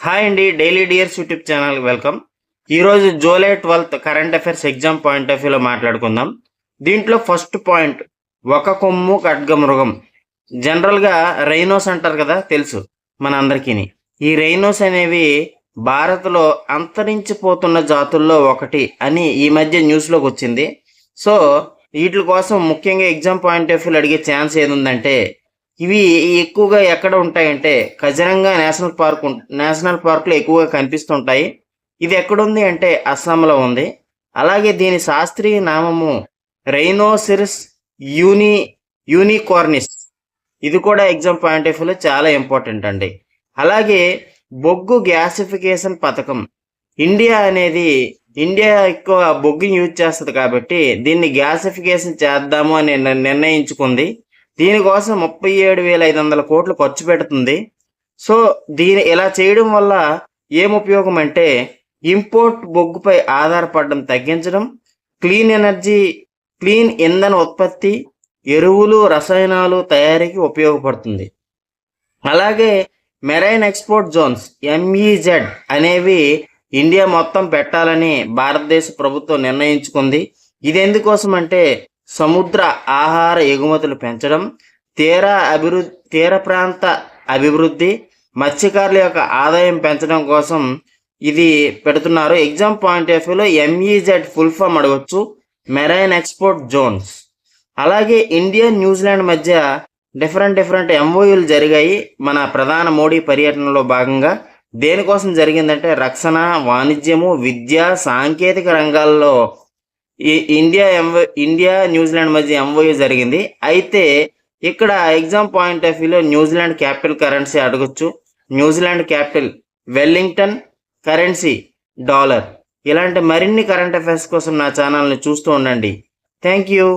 Hi అండి, daily dears YouTube channel welcome. ఈరోజు July 12 current affairs exam point of వ్యూలో మాట్లాడుకుందాం. దీంట్లో ఫస్ట్ పాయింట్, ఒక కొమ్ము ఖడ్గమృగం. జనరల్గా రైనోస్ అంటారు కదా, తెలుసు మన అందరికీ. ఈ రైనోస్ అనేవి భారత్లో అంతరించిపోతున్న జాతుల్లో ఒకటి అని ఈ మధ్య న్యూస్లోకి వచ్చింది. సో వీటి కోసం ముఖ్యంగా ఎగ్జామ్ పాయింట్ ఆఫ్ వ్యూలో అడిగే ఛాన్స్ ఏది ఉందంటే, ఇవి ఎక్కువగా ఎక్కడ ఉంటాయంటే కజిరంగా నేషనల్ పార్క్లో ఎక్కువగా కనిపిస్తుంటాయి. ఇది ఎక్కడుంది అంటే అస్సాంలో ఉంది. అలాగే దీని శాస్త్రీయ నామము రైనోసిరస్ యూనికార్నిస్. ఇది కూడా ఎగ్జామ్ పాయింట్ ఆఫ్ వ్యూలో చాలా ఇంపార్టెంట్ అండి. అలాగే బొగ్గు గ్యాసిఫికేషన్ పథకం. ఇండియా ఎక్కువ బొగ్గుని యూజ్ చేస్తుంది కాబట్టి దీన్ని గ్యాసిఫికేషన్ చేద్దాము అని నిర్ణయించుకుంది. దీనికోసం 37,500 కోట్లు ఖర్చు పెడుతుంది. సో ఇలా చేయడం వల్ల ఏం ఉపయోగం అంటే, ఇంపోర్ట్ బొగ్గుపై ఆధారపడడం తగ్గించడం, క్లీన్ ఇంధన ఉత్పత్తి, ఎరువులు, రసాయనాలు తయారీకి ఉపయోగపడుతుంది. అలాగే మెరైన్ ఎక్స్పోర్ట్ జోన్స్ MEZ అనేవి ఇండియా మొత్తం పెట్టాలని భారతదేశ ప్రభుత్వం నిర్ణయించుకుంది. ఇది ఎందుకోసం అంటే సముద్ర ఆహార ఎగుమతులు పెంచడం, తీర ప్రాంత అభివృద్ధి, మత్స్యకారుల యొక్క ఆదాయం పెంచడం కోసం ఇది పెడుతున్నారు. ఎగ్జామ్ పాయింట్ ఆఫ్ వ్యూలో MEZ ఫుల్ ఫామ్ అడగచ్చు, మెరైన్ ఎక్స్పోర్ట్ జోన్స్. అలాగే ఇండియా న్యూజిలాండ్ మధ్య డిఫరెంట్ MOUలు జరిగాయి మన ప్రధాన మోడీ పర్యటనలో భాగంగా. దేనికోసం జరిగిందంటే రక్షణ, వాణిజ్యము, విద్య, సాంకేతిక రంగాల్లో ఇండియా న్యూజిలాండ్ మధ్య MOU జరిగింది. అయితే ఇక్కడ ఎగ్జామ్ పాయింట్ ఆఫ్ వ్యూలో న్యూజిలాండ్ క్యాపిటల్ కరెన్సీ అడగచ్చు. New Zealand capital Wellington, currency dollar. ఇలాంటి మరిన్ని కరెంట్ అఫైర్స్ కోసం నా ఛానల్ని చూస్తూ ఉండండి. Thank you.